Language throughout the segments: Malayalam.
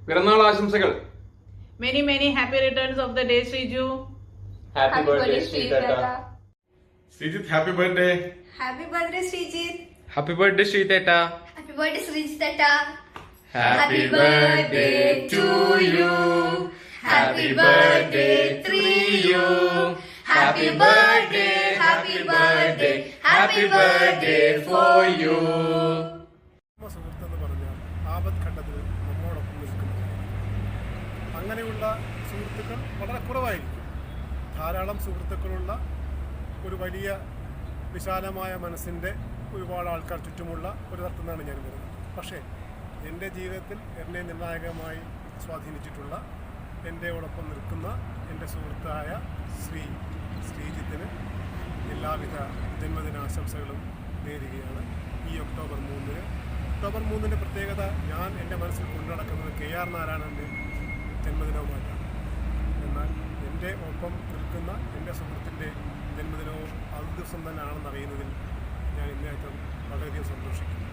പിറന്നാൾ ആശംസകൾ. Many many happy returns of the day, Sriju. Happy birthday, Sritata. Srijit, happy birthday. Happy birthday, Srijit. Happy birthday, Sritata. Happy birthday, Srijit. Happy birthday to you. Happy birthday to you. Happy birthday, happy birthday, happy birthday for you. സുഹൃത്തെന്ന് പറഞ്ഞാൽ ആപത് ഘട്ടത്തിൽ നമ്മോടൊപ്പം നിൽക്കുന്നു. അങ്ങനെയുള്ള സുഹൃത്തുക്കൾ വളരെ കുറവായിരിക്കും. ധാരാളം സുഹൃത്തുക്കളുള്ള ഒരു വലിയ വിശാലമായ മനസ്സിൻ്റെ ഒരുപാട് ആൾക്കാർ ചുറ്റുമുള്ള ഒരു തരത്തിലാണ് ഞാൻ വരുന്നത്. പക്ഷേ എൻ്റെ ജീവിതത്തിൽ എന്നെ നിർണായകമായി സ്വാധീനിച്ചിട്ടുള്ള എൻ്റെയോടൊപ്പം നിൽക്കുന്ന എൻ്റെ സുഹൃത്തായ ശ്രീജിത്തിന് എല്ലാവിധ ജന്മദിനാശംസകളും നേരുകയാണ്. ഈ ഒക്ടോബർ 3-ന് പ്രത്യേകത ഞാൻ എൻ്റെ മനസ്സിൽ കൊണ്ടുനടക്കുന്നത് KR നാരായണൻ്റെ ജന്മദിനവുമായിട്ടാണ്. എന്നാൽ എൻ്റെ ഒപ്പം നിൽക്കുന്ന എൻ്റെ സുഹൃത്തിൻ്റെ ജന്മദിനവും അത് ദിവസം തന്നെ ആണെന്ന് അറിയുന്നതിൽ ഞാൻ ഇന്നേറ്റവും വളരെയധികം സന്തോഷിക്കുന്നു.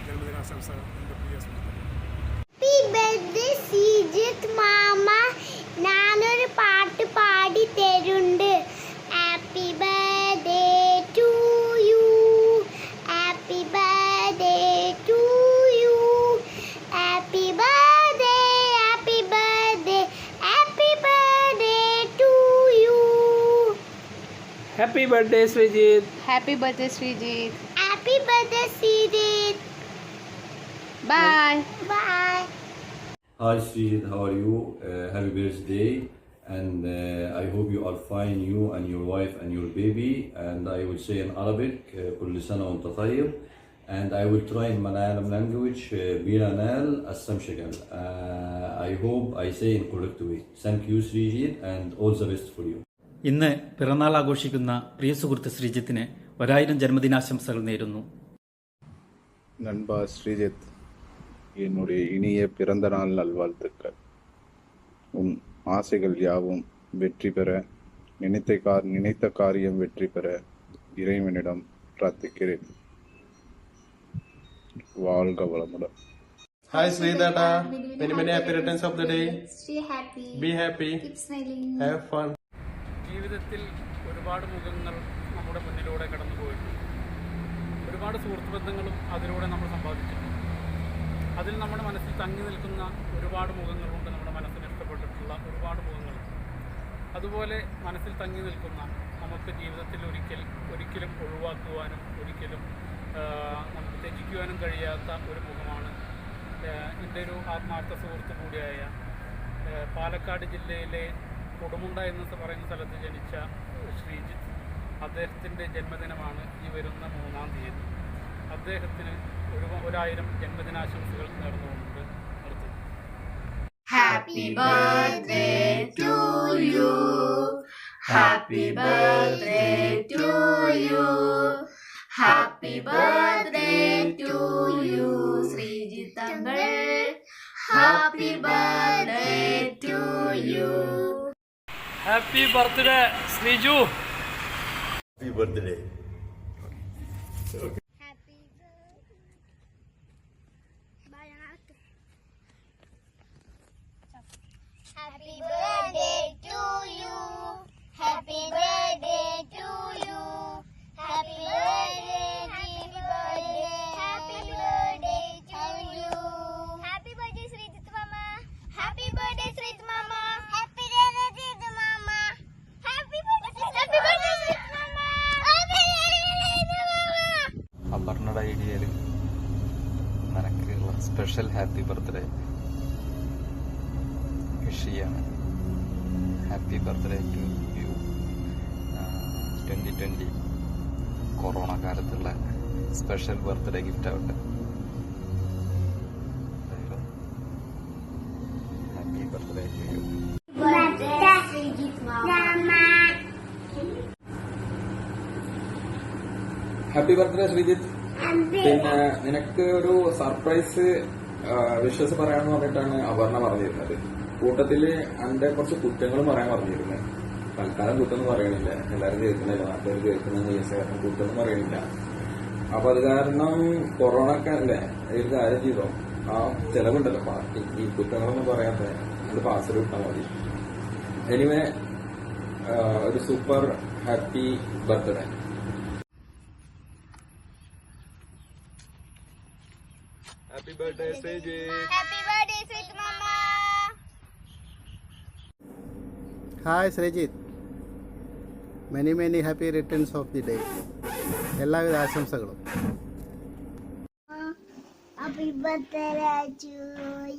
ജന്മദിനാശംസകൾ എൻ്റെ പ്രിയ സുഹൃത്തുക്കളെ. ഞാനൊരു പാട്ട് പാടി തരുന്നുണ്ട്. Happy birthday to you, happy birthday to you, happy birthday, happy birthday, happy birthday to you. Happy birthday, Srijit. Happy birthday, Srijit. Happy birthday Srijith. Bye. Bye. Hi Srijit, how are you? Happy birthday, and I hope you are fine, you and your wife and your baby. And I would say in Arabic, كل سنة وأنت طيب. And I will try in Malayalam language, Biranal Assamshakal. I hope I say in correct way. Thank you Srijit, and all the best for you. ഇന്ന് പിറന്നാൾ ആഘോഷിക്കുന്ന പ്രിയ സുഹൃത്ത് ശ്രീജിത്തിന് 1000 ജന്മദിനാശംസകൾ നേരുന്നു. நண்பா ஸ்ரீஜித், என்னுடைய இனிய பிறந்த நாள் நல்வாழ்த்துக்கள். உன் ஆசைகள் யாவும் வெற்றி பெற, நினைத்த காரியம் வெற்றி பெற இறைவனிடம் பிரார்த்திக்கிறேன். வாழ்க வளமுடன். Hi, Sritata. Many happy returns of the day. Stay happy. Be happy. Keep smiling. Have fun. ജീവിതത്തിൽ ഒരുപാട് മുഖങ്ങൾ നമ്മുടെ മുന്നിലൂടെ കടന്നു പോയിട്ടുണ്ട്. ഒരുപാട് സുഹൃത്ത് ബന്ധങ്ങളും അതിലൂടെ നമ്മൾ സമ്പാദിച്ചിട്ടുണ്ട്. അതിൽ നമ്മുടെ മനസ്സിൽ തങ്ങി നിൽക്കുന്ന ഒരുപാട് മുഖങ്ങളുണ്ട്. നമ്മുടെ മനസ്സിന് ഇഷ്ടപ്പെട്ടിട്ടുള്ള ഒരുപാട് മുഖങ്ങളുണ്ട്. അതുപോലെ മനസ്സിൽ തങ്ങി നിൽക്കുന്ന, നമുക്ക് ജീവിതത്തിൽ ഒരിക്കലും ഒഴിവാക്കുവാനും ഒരിക്കലും നമുക്ക് ത്യജിക്കുവാനും കഴിയാത്ത ഒരു മുഖമാണ് എൻ്റെ ഒരു ആത്മാർത്ഥ സുഹൃത്ത് കൂടിയായ പാലക്കാട് ജില്ലയിലെ കൊടുമുണ്ട എന്ന് പറയുന്ന സ്ഥലത്ത് ജനിച്ച ശ്രീജിത്ത്. അദ്ദേഹത്തിൻ്റെ ജന്മദിനമാണ് ഈ വരുന്ന 3-ാം തീയതി. അദ്ദേഹത്തിന് 1000 ജന്മദിനാശംസകൾ നേർന്നുകൊണ്ട് നിർത്തുന്നു. Happy birthday to you. Happy birthday to you. Happy birthday to you, Srijit uncle. Happy birthday to you. Happy birthday Sreeju. Happy birthday. Happy birthday to you. Happy birthday to you. Happy birthday, happy birthday, happy birthday to you. Happy birthday Srijit mama. Happy birthday Srijit mama. Happy birthday Srijit mama. Happy birthday Srijit mama. Happy birthday Srijit mama. അപർണയുടെ ഐഡിയയിൽ നിനക്കുള്ള സ്പെഷ്യൽ ഹാപ്പി ബർത്ത്ഡേ വിഷ് ചെയ്യാണ്. Happy birthday to you. 2020 corona കാലത്തുള്ള സ്പെഷ്യൽ ബർത്ത്ഡേ ഗിഫ്റ്റ് ആവട്ടെ. Happy birthday to you. Happy birthday Srijith. പിന്നെ നിനക്ക് ഒരു സർപ്രൈസ് വിഷസ് പറയാമെന്ന് പറഞ്ഞിട്ടാണ് അപർണ പറഞ്ഞിരുന്നത്. കൂട്ടത്തില് എന്റെ കുറച്ച് കുറ്റങ്ങളും പറയാൻ പറഞ്ഞിരുന്നത്. തൽക്കാലം കുറ്റൊന്നും പറയണില്ല, എല്ലാവരും കേൾക്കുന്നില്ല, നാട്ടുകാർ കേൾക്കുന്ന കേസ് കുറ്റൊന്നും പറയണില്ല. അപ്പൊ അത് കാരണം കൊറോണ ഒക്കെ അല്ലേ, ഒരു കാര്യം ചെയ്തോ, ആ ചെലവുണ്ടല്ലോ ഈ കുറ്റങ്ങളൊന്നും പറയാത്ത അത് പാർസൽ വിട്ടാൽ മതി. എനിവേ ഒരു super happy birthday. Happy birthday Sreejith. Happy birthday, sweet mama. Hi Sreejith, many many happy returns of the day. എല്ലാവിധ ആശംസകളും. Happy birthday to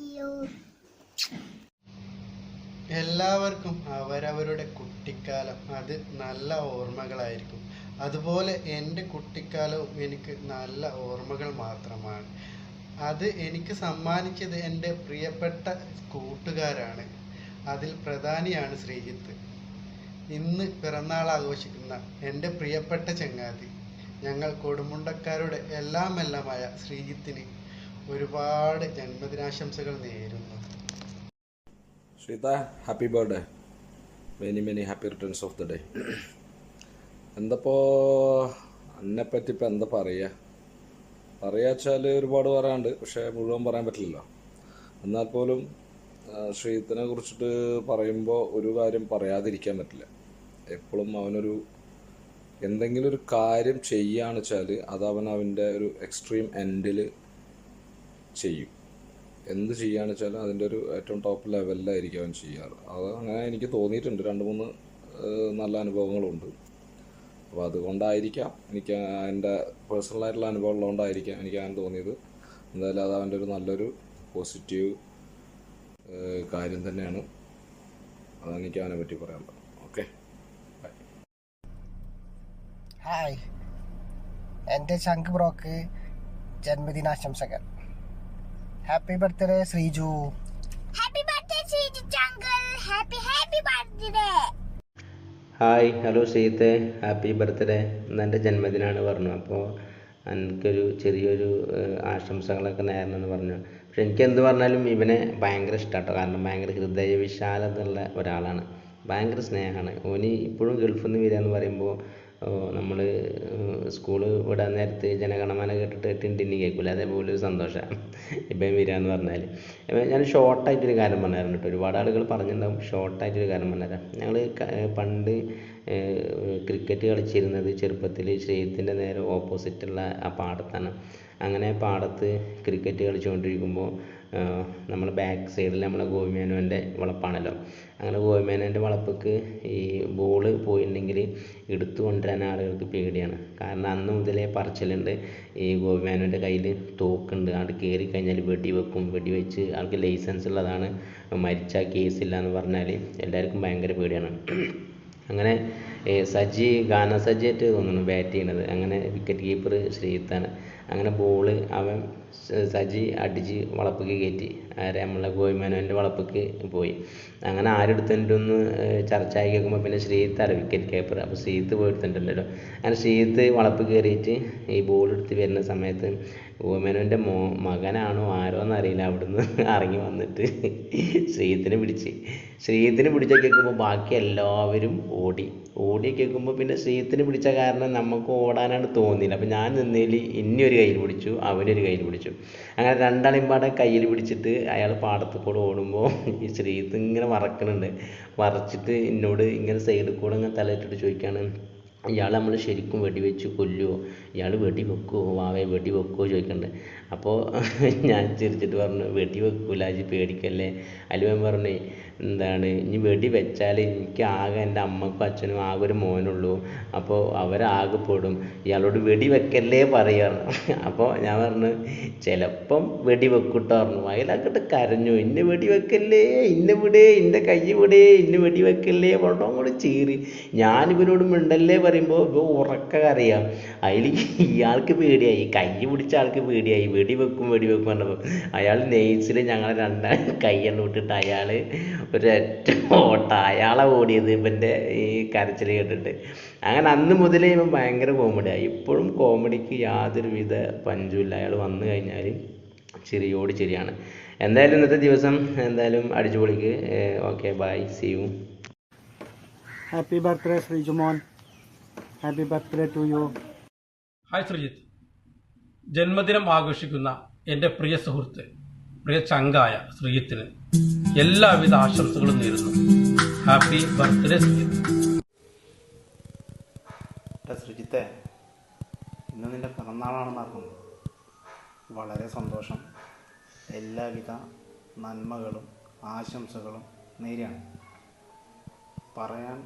you. എല്ലാവർക്കും അവരവരുടെ കുട്ടിക്കാലം അത് നല്ല ഓർമ്മകളായിരിക്കും. അതുപോലെ എൻ്റെ കുട്ടിക്കാലവും എനിക്ക് നല്ല ഓർമ്മകൾ മാത്രമാണ്. അത് എനിക്ക് സമ്മാനിച്ചത് എൻ്റെ പ്രിയപ്പെട്ട കൂട്ടുകാരാണ്. അതിൽ പ്രധാനിയാണ് ശ്രീജിത്ത്. ഇന്ന് പിറന്നാൾ ആഘോഷിക്കുന്ന എൻ്റെ പ്രിയപ്പെട്ട ചങ്ങാതി, ഞങ്ങൾ കൊടുമുണ്ടക്കാരുടെ എല്ലാമെല്ലാമായ ശ്രീജിത്തിന് ഒരുപാട് ജന്മദിനാശംസകൾ നേരുന്നു. Sreetha, happy birthday. Many many happy returns of the day. എന്തപ്പോ എന്നെപ്പറ്റി ഇപ്പം എന്താ പറയാച്ചാൽ ഒരുപാട് പറയാനുണ്ട്, പക്ഷേ മുഴുവൻ പറയാൻ പറ്റില്ലല്ലോ. എന്നാൽ പോലും ശ്രീജിത്തിനെ കുറിച്ചിട്ട് പറയുമ്പോൾ ഒരു കാര്യം പറയാതിരിക്കാൻ പറ്റില്ല. എപ്പോഴും അവനൊരു എന്തെങ്കിലും ഒരു കാര്യം ചെയ്യുകയാണെന്ന് വെച്ചാൽ അത് അവൻ്റെ ഒരു എക്സ്ട്രീം എൻഡിൽ ചെയ്യും. എന്ത് ചെയ്യുകയാണെന്ന് വെച്ചാൽ അതിൻ്റെ ഒരു ഏറ്റവും ടോപ്പ് ലെവലിലായിരിക്കും അവൻ ചെയ്യാറ്. അത് അങ്ങനെ എനിക്ക് തോന്നിയിട്ടുണ്ട്. 2-3 നല്ല അനുഭവങ്ങളുണ്ട്. അപ്പോൾ അതുകൊണ്ടായിരിക്കാം, എനിക്ക് എൻ്റെ പേഴ്സണലായിട്ടുള്ള അനുഭവം ഉള്ളതുകൊണ്ടായിരിക്കാം എനിക്ക് അങ്ങനെ തോന്നിയത്. എന്തായാലും അത് അവൻ്റെ ഒരു നല്ലൊരു പോസിറ്റീവ് കാര്യം തന്നെയാണ്. അതാണ് എനിക്ക് അവനെ പറ്റി പറയാൻ പറ്റും. Okay, by. ഹായ്, എൻ്റെ ചങ്ക് ബ്രോക്ക് ജന്മദിനാശംസകൾ. Happy birthday Sreeju. Happy birthday, sweet uncle. Happy birthday. Hi, hello ശ്രീത്തെ, ഹാപ്പി ബർത്ത്ഡേ. ഇന്ന് എൻ്റെ ജന്മദിനമാണ് പറഞ്ഞു. അപ്പോൾ എനിക്കൊരു ചെറിയൊരു ആശംസകളൊക്കെ നേരണമെന്ന് പറഞ്ഞു. പക്ഷെ എനിക്കെന്ത് പറഞ്ഞാലും ഇവനെ ഭയങ്കര ഇഷ്ടമാട്ടോ. കാരണം ഭയങ്കര ഹൃദയ വിശാലതയുള്ള ഒരാളാണ്, ഭയങ്കര സ്നേഹമാണ്. ഓന് ഇപ്പോഴും ഗൾഫിൽ നിന്ന് വരിക എന്ന് പറയുമ്പോൾ നമ്മൾ സ്കൂള് വിടാൻ നേരത്ത് ജനഗണമന കേട്ടിട്ട് ടിൻറ്റിനി കേൾക്കില്ല, അതേപോലെ ഒരു സന്തോഷമാണ് ഇപ്പം വരിക എന്ന് പറഞ്ഞാൽ. ഞാൻ ഷോർട്ടായിട്ടൊരു കാര്യം പറഞ്ഞായിരുന്നു കേട്ടോ. ഒരുപാട് ആളുകൾ പറഞ്ഞിട്ടുണ്ടാവും, ഷോർട്ടായിട്ടൊരു കാര്യം പറഞ്ഞുതരാം. ഞങ്ങൾ പണ്ട് ക്രിക്കറ്റ് കളിച്ചിരുന്നത് ചെറുപ്പത്തിൽ ശ്രീജിത്തിൻ്റെ നേരെ ഓപ്പോസിറ്റുള്ള ആ പാടത്താണ്. അങ്ങനെ പാടത്ത് ക്രിക്കറ്റ് കളിച്ചുകൊണ്ടിരിക്കുമ്പോൾ നമ്മൾ ബാക്ക് സൈഡിൽ നമ്മളെ ഗോപിമേനോൻ്റെ വളപ്പാണല്ലോ. അങ്ങനെ ഗോപിമേനോൻ്റെ വളപ്പക്ക് ഈ ബോള് പോയിട്ടുണ്ടെങ്കിൽ എടുത്തു കൊണ്ടുവരാൻ ആളുകൾക്ക് പേടിയാണ്. കാരണം അന്ന് മുതലേ പറച്ചിലുണ്ട്, ഈ ഗോപിമേനോൻ്റെ കയ്യിൽ തോക്കുണ്ട്, അവിടെ കയറി കഴിഞ്ഞാൽ വെടി വെക്കും, വെടി വെച്ച് ആൾക്ക് ലൈസൻസ് ഉള്ളതാണ്, മരിച്ചാൽ കേസില്ല എന്ന് പറഞ്ഞാൽ എല്ലാവർക്കും ഭയങ്കര പേടിയാണ്. അങ്ങനെ ഗാന സജിയായിട്ട് തോന്നുന്നു ബാറ്റ് ചെയ്യണത്. അങ്ങനെ വിക്കറ്റ് കീപ്പർ ശ്രീജിത്താണ്. അങ്ങനെ ബോള് അവൻ സജി അടിച്ച് വളപ്പക്ക് കയറ്റി, ആരെ നമ്മളെ ഗോപിമേനോൻ്റെ വളപ്പക്ക് പോയി. അങ്ങനെ ആരെടുത്തിട്ടൊന്ന് ചർച്ചയായി കേൾക്കുമ്പോൾ പിന്നെ ശ്രീജിത്താണ് വിക്കറ്റ് കീപ്പർ. അപ്പോൾ ശ്രീജിത്ത് പോയെടുത്തിട്ടുണ്ടല്ലോ. അങ്ങനെ ശ്രീജിത്ത് വളപ്പ് കയറിയിട്ട് ഈ ബോൾ എടുത്ത് വരുന്ന സമയത്ത് ഗോപിമേനോൻ്റെ മകനാണോ ആരോ എന്നറിയില്ല, അവിടുന്ന് ഇറങ്ങി വന്നിട്ട് ശ്രീജിത്തിനെ പിടിച്ച് കേൾക്കുമ്പോൾ ബാക്കി എല്ലാവരും ഓടി കേൾക്കുമ്പോൾ പിന്നെ ശ്രീജിത്തിനെ പിടിച്ച കാരണം നമുക്ക് ഓടാനാണ് തോന്നിയില്ല. അപ്പോൾ ഞാൻ നിന്നതിൽ ഇനിയൊരു കയ്യിൽ പിടിച്ചു, അവനൊരു കയ്യിൽ പിടിച്ചു. അങ്ങനെ രണ്ടാളെയും പാടെ കയ്യിൽ പിടിച്ചിട്ട് അയാൾ പാടത്ത് കൂടെ ഓടുമ്പോൾ ഈ ശ്രീജിത്ത് ഇങ്ങനെ വരച്ചിട്ട് എന്നോട് ഇങ്ങനെ സൈഡിൽ കൂടെ ഇങ്ങനെ തലയിട്ടിട്ട് ചോദിക്കുകയാണ്, ഇയാൾ നമ്മൾ ശരിക്കും വെടിവെച്ച് കൊല്ലുമോ, ഇയാൾ വെടി വെക്കുമോ, വാവേ വെടി വെക്കുമോ ചോദിക്കണ്ടേ. അപ്പോൾ ഞാൻ ചിരിച്ചിട്ട് പറഞ്ഞു, വെടി വെക്കൂല, അജി പേടിക്കല്ലേ. അലുവൻ പറഞ്ഞു, എന്താണ് ഇനി വെടി വെച്ചാൽ എനിക്ക് ആകെ എൻ്റെ അമ്മക്കും അച്ഛനും ആകെ ഒരു മോനുള്ളൂ, അപ്പോൾ അവരാകെ പെടും, ഇയാളോട് വെടി വെക്കല്ലേ പറയാറ്. അപ്പോൾ ഞാൻ പറഞ്ഞു, ചിലപ്പം വെടി വെക്കൂട്ടോ പറഞ്ഞു. അയാളാക്കിട്ട് കരഞ്ഞു, ഇന്നെ വെടി വെക്കല്ലേ, ഇന്നെ വിടേ, ഇൻ്റെ കൈ വിടേ, ഇന്നെ വെടി വെക്കല്ലേ പറഞ്ഞോ അങ്ങോട്ട് ചീറി. ഞാനിവനോട് മിണ്ടല്ലേ പറയുമ്പോൾ ഇപ്പോൾ ഉറക്ക കരയാം. അതിൽ ഇയാൾക്ക് പേടിയായി, കൈ പിടിച്ച ആൾക്ക് പേടിയായി, വെടി വെക്കും പറഞ്ഞപ്പോൾ അയാൾ നെയ്സിൽ ഞങ്ങളെ രണ്ടാം കൈയെണ്ണം വിട്ടിട്ട് അയാൾ ഒരൊറ്റ ഓട്ട, അയാളെ ഓടിയത് ഇവൻ്റെ ഈ കരച്ചിൽ കേട്ടിട്ട്. അങ്ങനെ അന്ന് മുതലേ ഇവൻ ഭയങ്കര കോമഡിയായി. ഇപ്പോഴും കോമഡിക്ക് യാതൊരുവിധ പഞ്ചുമില്ല. അയാൾ വന്നു കഴിഞ്ഞാൽ ചിരിയോട് ചിരിയാണ്. എന്തായാലും ഇന്നത്തെ ദിവസം എന്തായാലും അടിച്ചുപൊളിക്ക്. Okay, bye, see you. Happy birthday Sreejumon. Happy birthday to you. Hi Sreejith, ജന്മദിനം ആഘോഷിക്കുന്ന എൻ്റെ പ്രിയ സുഹൃത്ത്, പ്രിയ ചങ്കായ ശ്രീജിത്തിന് എല്ലാവിധ ആശംസകളും നേരുന്നു. Happy birthday Sreejith. ശ്രീജിത്തെ, ഇന്ന് നിൻ്റെ പിറന്നാളാണെന്ന് അറിഞ്ഞു. വളരെ സന്തോഷം. എല്ലാവിധ നന്മകളും ആശംസകളും നേരെയാണ്. പറയാൻ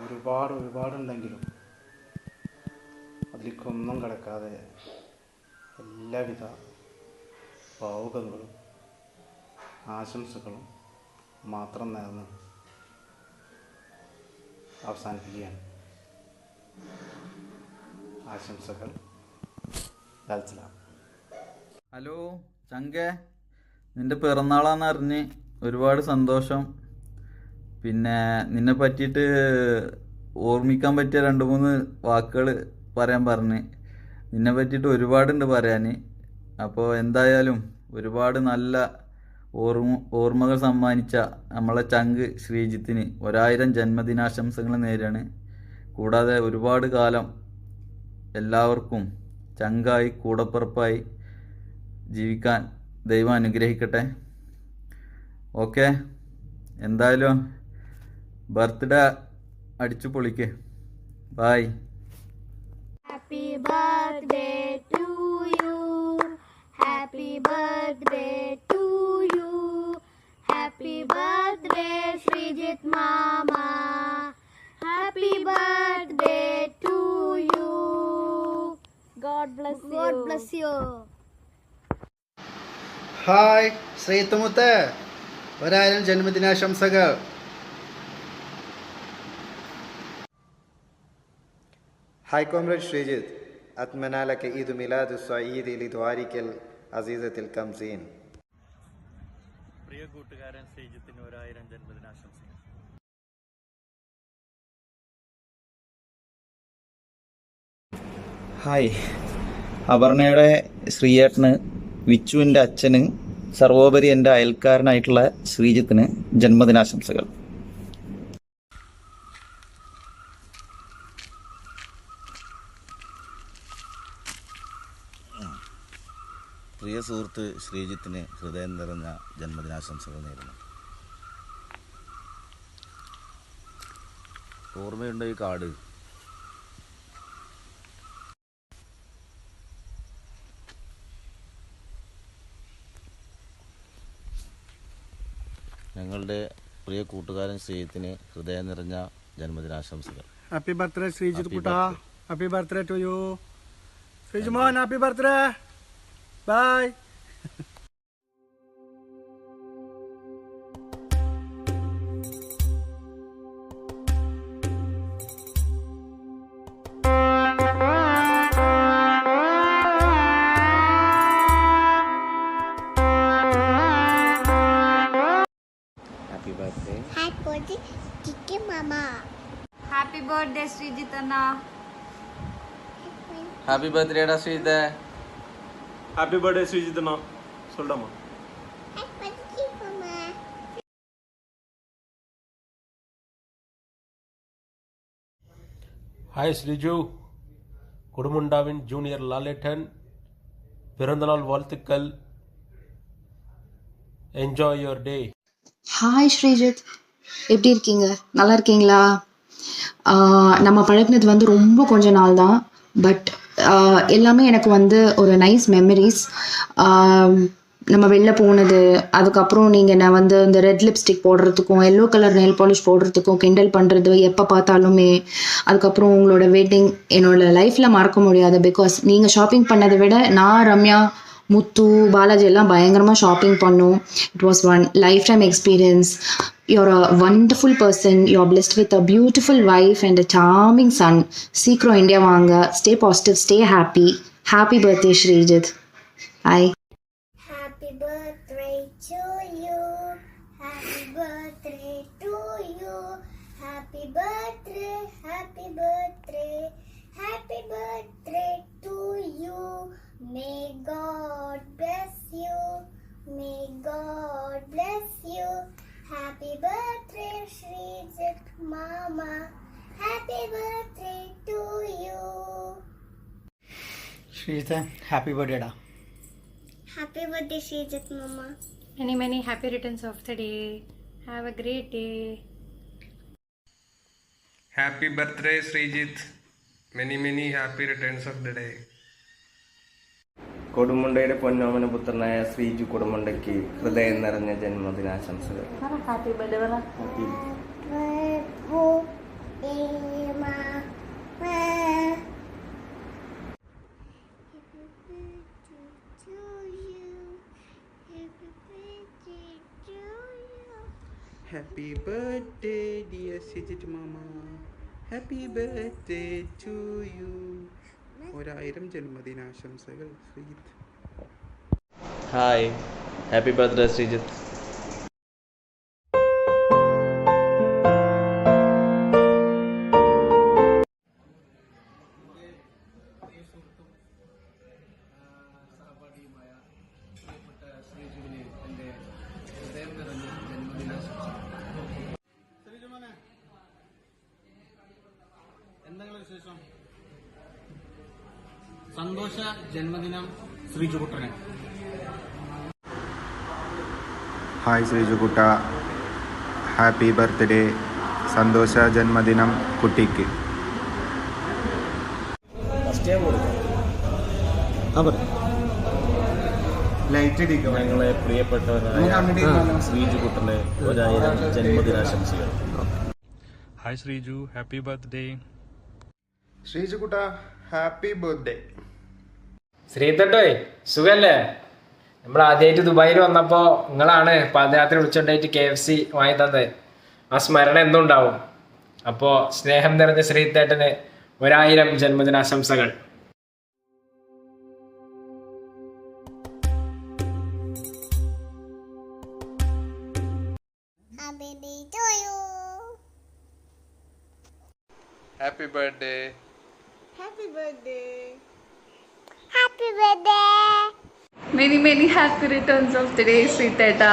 ഒരുപാടുണ്ടെങ്കിലും അതിലേക്കൊന്നും കിടക്കാതെ എല്ലാവിധ ഭാവുകങ്ങളും ആശംസകളും മാത്രം നേർന്ന് അവസാനിപ്പിക്കുകയാണ്. ആശംസകൾ. ലാൽസലാം. ഹലോ ചങ്കേ, നിൻ്റെ പിറന്നാളാന്ന് അറിഞ്ഞ് ഒരുപാട് സന്തോഷം. പിന്നെ നിന്നെ പറ്റിയിട്ട് ഓർമ്മിക്കാൻ പറ്റിയ 2-3 വാക്കുകൾ പറയാൻ പറഞ്ഞ്. നിന്നെ പറ്റിയിട്ട് ഒരുപാടുണ്ട് പറയാൻ. അപ്പോൾ എന്തായാലും ഒരുപാട് നല്ല ഓർമ്മകൾ സമ്മാനിച്ച നമ്മളെ ചങ്ക് ശ്രീജിത്തിന് 1000 ജന്മദിനാശംസകൾ നേരാണ്. കൂടാതെ ഒരുപാട് കാലം എല്ലാവർക്കും ചങ്കായി കൂടപ്പിറപ്പായി ജീവിക്കാൻ ദൈവം അനുഗ്രഹിക്കട്ടെ. ഓക്കെ, എന്തായാലും ബർത്ത്ഡേ അടിച്ചു പൊളിക്ക്. Bye. Happy birthday to you. Happy birthday to you. Happy birthday Srijit Mama. Happy birthday to you. God bless you. God bless you. Hi ശ്രീത്തുമുത്ത്, 1000 ജന്മദിനാശംസകൾ. ഹായ് കോമ്രേഡ് ശ്രീജിത്ത്, അത്മനാലക്ക് ഈദ് മിലാദ് സഈദ് ലിദ്വാരിക്കൽ അസീസത്തിൽ കംസീൻ. പ്രിയ കൂട്ടുകാരൻ ശ്രീജിത്തിന് 1000 ജന്മദിനാശംസകൾ. ഹായ്, അപർണയുടെ ശ്രീയേട്ടന്, വിച്ചുവിൻ്റെ അച്ഛന്, സർവോപരി എൻ്റെ അയൽക്കാരനായിട്ടുള്ള ശ്രീജിത്തിന് ജന്മദിനാശംസകൾ. പ്രിയ സുഹൃത്ത് ശ്രീജിത്തിന് ഹൃദയം നിറഞ്ഞ ജന്മദിനാശംസകൾ നേരുന്നു. ഓർമ്മയുണ്ടോ ഈ കാർഡ്? ഞങ്ങളുടെ പ്രിയ കൂട്ടുകാരൻ ശ്രീജിത്തിന് ഹൃദയം നിറഞ്ഞ ജന്മദിനാശംസകൾ. ഹാപ്പി ബർത്ത്ഡേ ശ്രീജിത്ത് കുട്ടാ. Happy birthday to you Sreejumon. Happy birthday. Bye. Happy birthday Srijit Anna. Happy birthday ഡാ ശ്രീജിത്തെ. ഹാപ്പി ബർത്ത്ഡേ ശ്രീജിത്ത് അണ്ണാ. சொல்றமா. ஹாய் ஸ்ரீஜு, குடுமுண்டாவின் ஜூனியர் லாலேட்டன் பிறந்தநாள் வாழ்த்துக்கள். Enjoy your day. Hi Sreejith, எப்படி இருக்கீங்க? நல்லா இருக்கீங்களா? நம்ம பழகினது வந்து ரொம்ப கொஞ்ச நாள் தான், பட் எல்லாமே எனக்கு வந்து ஒரு நைஸ் மெமரிஸ். நம்ம வெளில போனது, அதுக்கப்புறம் நீங்கள் நான் வந்து இந்த ரெட் லிப்ஸ்டிக் போடுறதுக்கும் எல்லோ கலர் நெயில் பாலிஷ் போடுறதுக்கும் கிண்டல் பண்ணுறது எப்போ பார்த்தாலுமே, அதுக்கப்புறம் உங்களோட வெட்டிங் என்னோட லைஃப்பில் மறக்க முடியாது. பிகாஸ் நீங்கள் ஷாப்பிங் பண்ணதை விட நான், ரம்யா, முத்து, பாலாஜி எல்லாம் பயங்கரமாக ஷாப்பிங் பண்ணோம். It was one life time experience. You're a wonderful person. You're blessed with a beautiful wife and a charming son. சீக்கிரம் இந்தியா வாங்க. Stay positive, stay happy. Happy birthday Srijit. Bye. Happy birthday to you. Happy birthday to you. Happy birthday, happy birthday. Happy birthday to you. May God bless you. May God bless you. Happy birthday Srijit Mama. Happy birthday to you. ശ്രീജിത്തെ, ഹാപ്പി ബർത്ത്ഡേ ഡാ. Happy Happy birthday, Srijit Mama. Many, many happy returns of the day. Have a great day. Happy birthday, Srijit. Many, many happy returns of the day. കൊടുമുണ്ടയുടെ പൊന്നോമന പുത്രനായ ശ്രീജു കൊടുമുണ്ടയ്ക്ക് ഹൃദയം നിറഞ്ഞ ജന്മദിനാശംസകൾ. ഹാപ്പി ബർത്ത്ഡേ പറ. Happy Happy birthday, dear Srijit Mama. Happy birthday to you. 1000 ജന്മദിനാശംസകൾ Sreejith. Hi, happy birthday Sreejith. എന്തെങ്കിലും വിശേഷം? സന്തോഷ ജന്മദിനം ശ്രീജുകുട്ടനെ. ഹായ് ശ്രീജുകുട്ട, ഹാപ്പി ബർത്ത്ഡേ. സന്തോഷ ജന്മദിനം കുട്ടിക്ക്. ഞങ്ങളെ പ്രിയപ്പെട്ടവരായ ശ്രീജുകുട്ടന്റെ 1000 ജന്മദിനാശംസകൾ. Hi Sreeju, happy birthday. ശ്രീജുകുട്ട, ഹാപ്പി ബർത്ത്ഡേ. ശ്രീതട്ടോയ്, സുഖല്ലേ? നമ്മൾ ആദ്യമായിട്ട് ദുബായിൽ വന്നപ്പോ നിങ്ങളാണ് പാദയാത്ര വിളിച്ചോണ്ടായിട്ട് KFC വാങ്ങി തന്നത്. ആ സ്മരണ എന്നും ഉണ്ടാവും. അപ്പോ സ്നേഹം നിറഞ്ഞ ശ്രീതേട്ടന് 1000 ജന്മദിനാശംസകൾ. Happy birthday to you. Happy birthday. Happy birthday. Happy birthday. Many, many happy returns of the day, ശ്രീതേട്ടാ.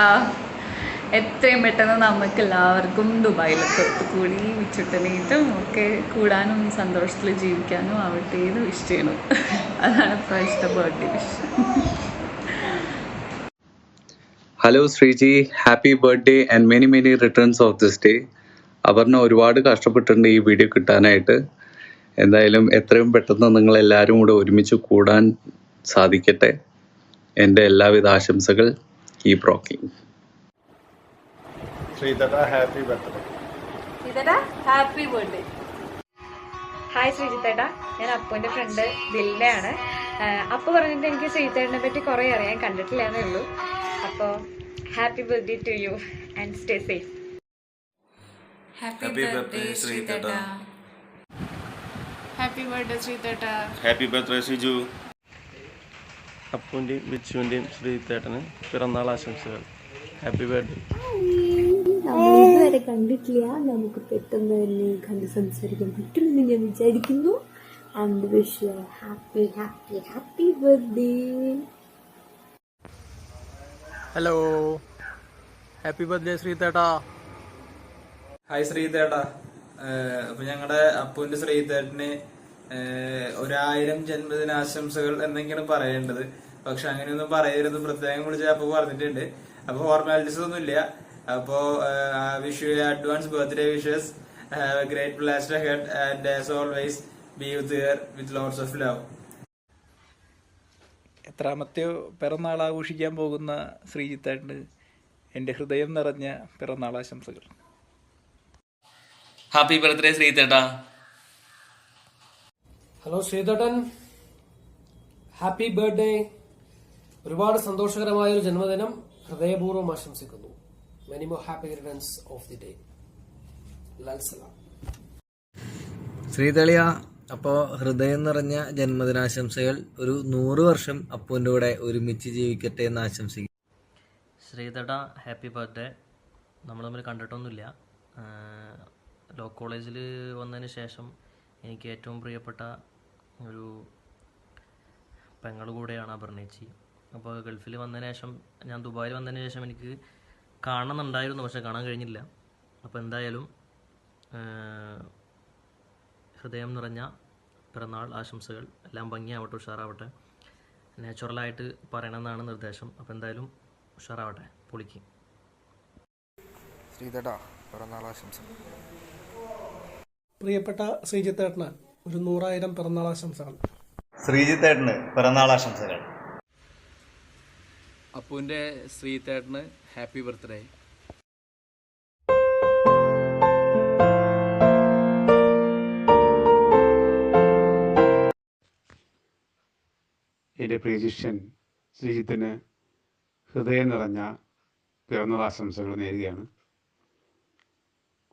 എത്രയും പെട്ടെന്ന് നമുക്ക് എല്ലാവർക്കും ദുബായിലൊക്കെ ഒത്തുകൂടി വിച്ചുട്ടനായിട്ടും ഒക്കെ കൂടാനും സന്തോഷത്തിൽ ജീവിക്കാനും ആവട്ടെ എന്ന് വിഷ് ചെയ്യണം. അതാണ് ഇപ്രാവശ്യത്തെ birthday wish. Hello Sreeji, happy birthday and many many returns of this day. Aparna ഒരുപാട് കഷ്ടപ്പെട്ടിട്ടുണ്ട് ഈ വീഡിയോ കിട്ടാനായിട്ട്. എന്തായാലും എത്രയും പെട്ടെന്ന് നിങ്ങൾ എല്ലാവരും കൂടെ ഒരുമിച്ച് കൂടാൻ സാധിക്കട്ടെ. എൻ്റെ എല്ലാവിധ ആശംസകൾ. Keep rocking. ശ്രീതേട്ട, ഹാപ്പി ബർത്ത്ഡേ. ശ്രീതേട്ടാ, ഹാപ്പി ബർത്ത്ഡേ. ഹായ് ശ്രീജിത്തേട്ടാ, ഞാൻ അപ്പുവിൻ്റെ ഫ്രണ്ട് ദിൽനയാണ്. അപ്പു പറഞ്ഞിട്ട് എനിക്ക് ശ്രീജിത്തേട്ടനെ പറ്റി കുറേ അറിയാൻ, കണ്ടിട്ടില്ല എന്നേ ഉള്ളൂ. അപ്പോൾ happy birthday to you and stay safe. Happy birthday ശ്രീതേട്ടാ. ഹാപ്പി ബർത്ത്ഡേ ശ്രീതേട്ടാ. Happy birthday Sreeju. അപ്പുവിൻ്റെയും ബിച്ചുവിൻ്റെയും ശ്രീതേട്ടന് പിറന്നാൾ ആശംസകൾ. Happy birthday. നമ്മളിതുവരെ കണ്ടിട്ടില്ല, നമുക്ക് പെട്ടെന്ന് തന്നെ കണ്ട് സംസാരിക്കാൻ പറ്റുമെന്ന് ഞാൻ വിചാരിക്കുന്നു. And wish you happy happy happy birthday. Hello, happy birthday ശ്രീതേട്ടാ. ഹായ് ശ്രീതേട്ടാ. അപ്പൊ ഞങ്ങളുടെ അപ്പുവിന്റെ ശ്രീതേട്ടന് 1000 ജന്മദിനാശംസകൾ എന്നൊക്കെയാണ് പറയേണ്ടത്. പക്ഷെ അങ്ങനെയൊന്നും പറയരുത്, പ്രത്യേകം വിളിച്ച് അപ്പൊ പറഞ്ഞിട്ടുണ്ട്. അപ്പൊ ഫോർമാലിറ്റീസ് ഒന്നും ഇല്ല. അപ്പോ wish you advance birthday wishes. Have A great blast ahead and as always be with lots of love. എത്രാമത്തെ പിറന്നാൾ ആഘോഷിക്കാൻ പോകുന്ന ശ്രീജിത്തേട്ടന് എൻ്റെ ഹൃദയം നിറഞ്ഞ പിറന്നാൾ ആശംസകൾ. ഹാപ്പി ബർത്ത്ഡേ ശ്രീതേട്ടാ. ഹലോ ശ്രീതേട്ടൻ, ഹാപ്പി ബർത്ത്ഡേ. ഒരുപാട് സന്തോഷകരമായൊരു ജന്മദിനം ഹൃദയപൂർവ്വം ആശംസിക്കുന്നു. Many more happy returns of the day. ലാൽസലാം. ശ്രീതളിയ, അപ്പോൾ ഹൃദയം നിറഞ്ഞ ജന്മദിനാശംസകൾ. ഒരു 100 വർഷം അപ്പുവിൻ്റെ കൂടെ ഒരുമിച്ച് ജീവിക്കട്ടെ എന്ന് ആശംസിക്കും. ശ്രീതേട്ടാ, ഹാപ്പി ബർത്ത്ഡേ. നമ്മൾ തമ്മിൽ കണ്ടിട്ടൊന്നുമില്ല. ലോ കോളേജിൽ വന്നതിന് ശേഷം എനിക്ക് ഏറ്റവും പ്രിയപ്പെട്ട ഒരു പെങ്ങൾ കൂടെയാണ് അപർണേച്ചി. അപ്പോൾ ഗൾഫിൽ വന്നതിന് ശേഷം, ഞാൻ ദുബായിൽ വന്നതിന് ശേഷം എനിക്ക് കാണണമെന്നുണ്ടായിരുന്നു, പക്ഷെ കാണാൻ കഴിഞ്ഞില്ല. അപ്പോൾ എന്തായാലും ഹൃദയം നിറഞ്ഞ പിറന്നാൾ ആശംസകൾ. എല്ലാം ഭംഗിയാവട്ടെ, ഉഷാറാവട്ടെ. നാച്ചുറലായിട്ട് പറയണമെന്നാണ് നിർദ്ദേശം. അപ്പോൾ എന്തായാലും ഉഷാറാവട്ടെ, പൊളിക്ക്. ശ്രീതേട്ടാ പിറന്നാളാശംസകൾ. പ്രിയപ്പെട്ട ശ്രീജിത്തേട്ടന് ഒരു 100,000 പിറന്നാളാശംസകൾ. ശ്രീജിത്തേട്ടന് പിറന്നാളാശംസകൾ. അപ്പുവിൻ്റെ ശ്രീതേട്ടന് ഹാപ്പി ബർത്ത്ഡേ. എൻ്റെ പ്രിയ ശിഷ്യൻ ശ്രീജിത്തിന് ഹൃദയം നിറഞ്ഞ പിറന്നാൾ ആശംസകൾ നേരുകയാണ്.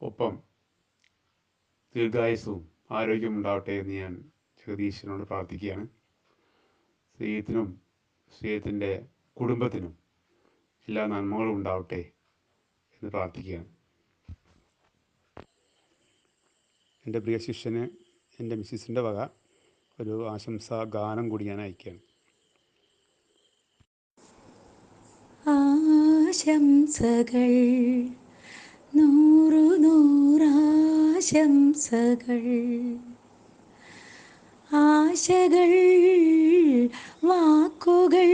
ഒപ്പം ദീർഘായുസ്സവും ആരോഗ്യവും ഉണ്ടാവട്ടെ എന്ന് ഞാൻ ജഗദീശ്വരനോട് പ്രാർത്ഥിക്കുകയാണ്. ശ്രീജിത്തിനും ശ്രീജിത്തിൻ്റെ കുടുംബത്തിനും എല്ലാ നന്മകളും ഉണ്ടാവട്ടെ എന്ന് പ്രാർത്ഥിക്കുകയാണ്. എൻ്റെ പ്രിയ ശിഷ്യന് എൻ്റെ മിസ്സിസിൻ്റെ വക ഒരു ആശംസാ ഗാനം കൂടി ഞാൻ അയക്കുകയാണ്. ആശംസകൾ 100 ആശംസകൾ, ആശകൾ വാക്കുകൾ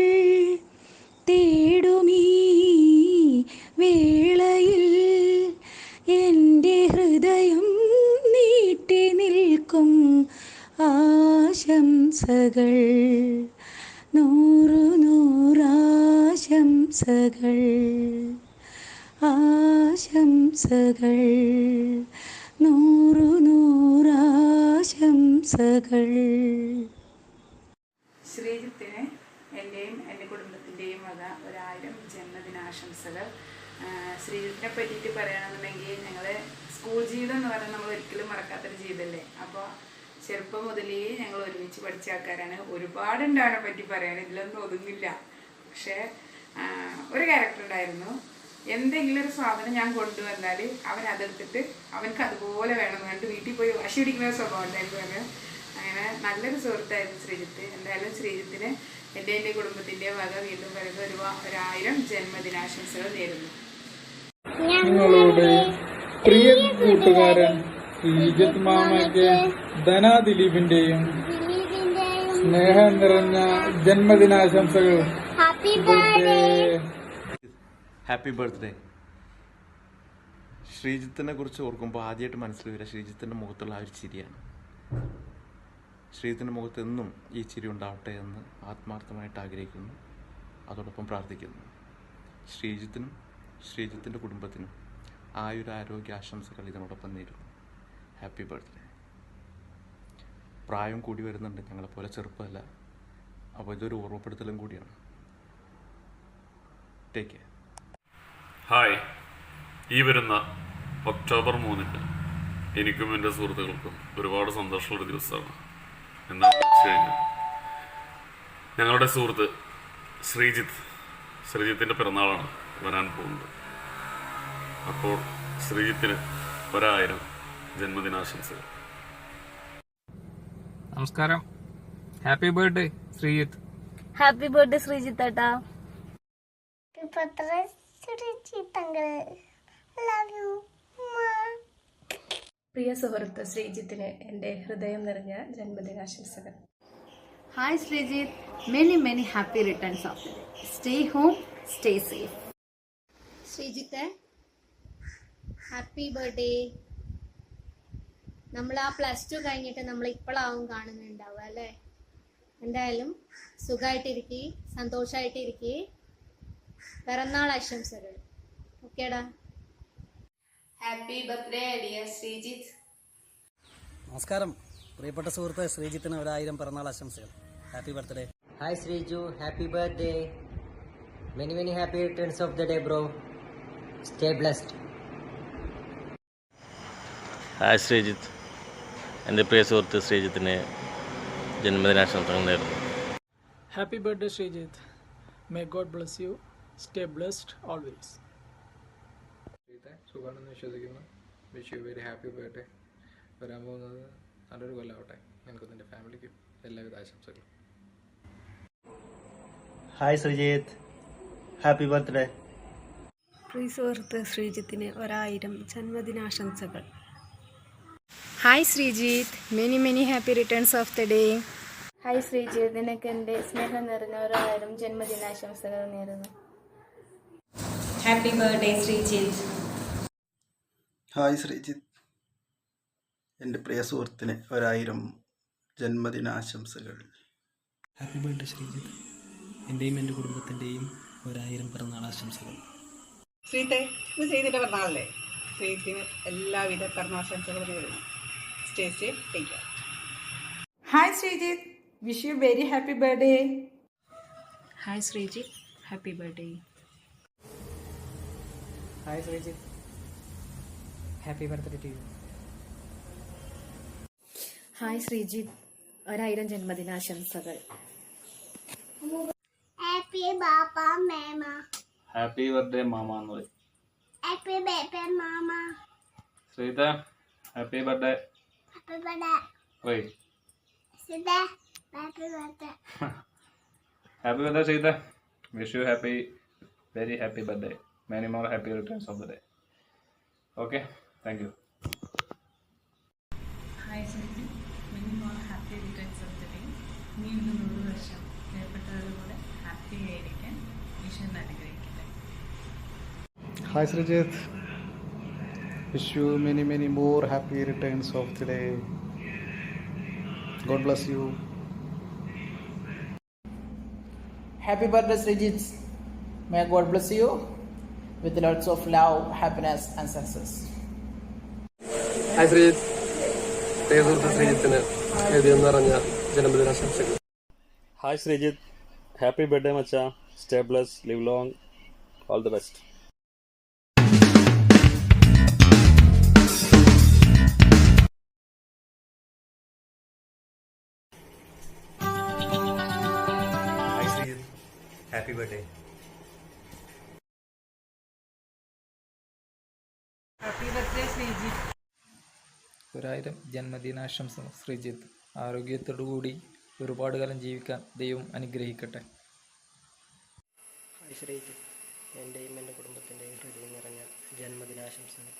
തേടുമീ വേളയിൽ എൻ്റെ ഹൃദയം നീട്ടി നിൽക്കും ആശംസകൾ 100 ആശംസകൾ, ആശംസകൾ 100 ആശംസകൾ. ശ്രീജിത്തിന് എൻ്റെയും എൻ്റെ കുടുംബത്തിൻ്റെയും വക 1000 ജന്മദിനാശംസകൾ. ശ്രീജിത്തിനെ പറ്റിയിട്ട് പറയുകയാണെന്നുണ്ടെങ്കിൽ ഞങ്ങൾ സ്കൂൾ ജീവിതം എന്ന് പറഞ്ഞാൽ നമ്മൾ ഒരിക്കലും മറക്കാത്തൊരു ജീവിതമല്ലേ. അപ്പോൾ ചെറുപ്പം മുതലേ ഞങ്ങൾ ഒരുമിച്ച് പഠിച്ച ആൾക്കാരാണ്. ഒരുപാടുണ്ട് അവനെ പറ്റി പറയാൻ, ഇതിലൊന്നും ഒതുങ്ങില്ല. പക്ഷേ ഒരു ക്യാരക്ടർ ഉണ്ടായിരുന്നു, എന്തെങ്കിലും ഒരു സാധനം ഞാൻ കൊണ്ടുവന്നാൽ അവൻ അതെടുത്തിട്ട് അവനക്ക് അതുപോലെ വേണം, വേണ്ട വീട്ടിൽ പോയി വാശി പിടിക്കുന്ന സ്വഭാവം ഉണ്ടായിരുന്നു. അങ്ങനെ നല്ലൊരു സുഹൃത്തായിരുന്നു ശ്രീജിത്ത്. എന്തായാലും ശ്രീജിത്തിന് എൻ്റെ കുടുംബത്തിൻ്റെ വക വീണ്ടും വരുന്ന 1000 ജന്മദിനാശംസകൾ നേരുന്നു. നിങ്ങളോട് പ്രിയ കൂട്ടുകാരൻ ശ്രീജിത്ത് മാമയ്ക്ക് ധന ദിലീപിന്റെയും സ്നേഹം നിറഞ്ഞ ജന്മദിനാശംസകൾ. Happy birthday. ശ്രീജിത്തിനെ കുറിച്ച് ഓർക്കുമ്പോൾ ആദ്യമായിട്ട് മനസ്സിൽ വരിക ശ്രീജിത്തിൻ്റെ മുഖത്തുള്ള ആ ഒരു ചിരിയാണ്. ശ്രീജിത്തിൻ്റെ മുഖത്ത് എന്നും ഈ ചിരി ഉണ്ടാവട്ടെ എന്ന് ആത്മാർത്ഥമായിട്ട് ആഗ്രഹിക്കുന്നു, അതോടൊപ്പം പ്രാർത്ഥിക്കുന്നു. ശ്രീജിത്തിനും ശ്രീജിത്തിൻ്റെ കുടുംബത്തിനും ആയുരാരോഗ്യ ആശംസകൾ ഇതിനോടൊപ്പം നേരുന്നു. Happy birthday. പ്രായം കൂടി വരുന്നുണ്ട്, ഞങ്ങളെപ്പോലെ ചെറുപ്പമല്ല. അപ്പോൾ ഇതൊരു ഓർമ്മപ്പെടുത്തലും കൂടിയാണ്. Take care. ഹായ്, ഈ വരുന്ന ഒക്ടോബർ 3 എനിക്കും എൻ്റെ സുഹൃത്തുക്കൾക്കും ഒരുപാട് സന്തോഷമുള്ള ദിവസമാണ്. എന്താണെന്ന് വെച്ച് കഴിഞ്ഞാൽ ഞങ്ങളുടെ സുഹൃത്ത് ശ്രീജിത്തിൻ്റെ പിറന്നാളാണ് വരാൻ പോകുന്നത്. അപ്പോൾ ശ്രീജിത്തിന് 1000 ജന്മദിനാശംസകൾ. നമസ്കാരം. Happy birthday Sreejith. Happy birthday Sreejith ഏട്ടാ. പ്രിയ സുഹൃത്ത് ശ്രീജിത്തിന് എൻ്റെ ഹൃദയം നിറഞ്ഞ ജന്മദിനാശംസകൾ. Hi Sreejith, many happy returns of the day. Stay home, stay safe. Sreejith happy birthday. നമ്മൾ ആ +2 കഴിഞ്ഞിട്ട് നമ്മൾ ഇപ്പോഴാവും കാണുന്നുണ്ടാവുക അല്ലേ. എന്തായാലും സുഖമായിട്ടിരിക്കുക, സന്തോഷമായിട്ടിരിക്കുക. പിറന്നാൾ ആശംസകൾ. ഓക്കേടാ. Happy birthday dear Sreejith. നമസ്കാരം. പ്രിയപ്പെട്ട സുഹൃത്ത് ശ്രീജിത്തിന് 1000 പിറന്നാൾ ആശംസകൾ. Happy birthday. Hi Sreeju, happy birthday. Many happy returns of the day bro. Stay blessed. Hi Sreejith, എൻ്റെ പ്രിയ സുഹൃത്ത് ശ്രീജിത്തിന് ജന്മദിനാശംസകൾ നേരുന്നു. Happy birthday Sreejith. May God bless you. Stay blessed always. സുഖമാണെന്ന് വിശ്വസിക്കുന്നു. Wish you very happy birthday. വരാൻ പോകുന്നത് നല്ലൊരു കൊല്ലമാവട്ടെ. എനിക്കും എൻ്റെ ഫാമിലിക്കും എല്ലാവിധ ആശംസകളും. Hi Sreejith, happy birthday. പ്രിയ സുഹൃത്ത് ശ്രീജിത്തിന് 1000 ജന്മദിനാശംസകൾ. Hi Sreejith, many happy returns of the day. Hi Sreejith, നിനക്ക് എൻ്റെ സ്നേഹം നിറഞ്ഞ 1000 ജന്മദിനാശംസകൾ നേരുന്നു. Happy birthday Sreejith. Hi Sreejith, എൻ്റെ പ്രിയ സുഹൃത്തിന് 1000 ജന്മദിനാശംസകൾ. ഹാപ്പി ബർത്ത്ഡേ ശ്രീജിത്ത്, എൻ്റെയും എൻ്റെ കുടുംബത്തിൻ്റെയും 1000 പിറന്നാൾ ആശംസകൾ. ശ്രീത്തെ, ഇത് ശ്രീജിത്തിന്റെ പിറന്നാളല്ലേ? ശ്രീജിത്തിന് എല്ലാവിധ പിറന്നാശംസകളും നേരുന്നു. Stay safe, take care. Hi Sreejith, wish you very happy birthday. Hi Sreejith, happy birthday. Hi Sreejith, happy birthday to you. Hi Sreejith, 1000 ജന്മദിനാശംസകൾ. ഹാപ്പി ബാപ്പ മേമ. ഹാപ്പി ബർത്ത്ഡേ മാമ എന്ന് പറയും. ഹാപ്പി ബർത്ത്ഡേ മാമ. Sreetha, happy birthday. Happy birthday. ഓയ് Sreetha, happy birthday. Happy birthday Sreetha. Wish you happy, very happy birthday. Many more happy returns of the day. Okay, thank you. Hi Sreejith, many more happy returns of the day. നീ 100 വർഷം പ്രിയപ്പെട്ടവരുടെ ഹാപ്പി ആയിരിക്കാൻ ഈശ്വരൻ അനുഗ്രഹിക്കട്ടെ. Hi Sreejith, wish you many more happy returns of the day. God bless you. Happy birthday Srijit. May God bless you with lots of love, happiness and success. Hi Sreejith, പ്രിയസുഹൃത്ത് ശ്രീജിത്തിന് ഹൃദയം നിറഞ്ഞ ജന്മദിനാശംസകൾ. ഹായ് ശ്രീജിത്ത്, ഹാപ്പി ബർത്ത്ഡേ മച്ചാ. Stay bless, live long, all the best. Hi Sreejith, happy birthday. Happy birthday Sreejith. 1000 ജന്മദിനാശംസകൾ ശ്രീജിത്ത്. ആരോഗ്യത്തോടുകൂടി ഒരുപാട് കാലം ജീവിക്കാൻ ദൈവം അനുഗ്രഹിക്കട്ടെ. ഹായ് ശ്രീജിത്ത്, എൻ്റെയും എൻ്റെ കുടുംബത്തിൻ്റെയും ഹൃദയം നിറഞ്ഞ ജന്മദിനാശംസകൾ.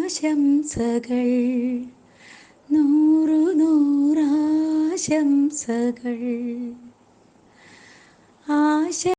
ആശംസകൾ നൂറു നൂറാശംസകൾ ആശ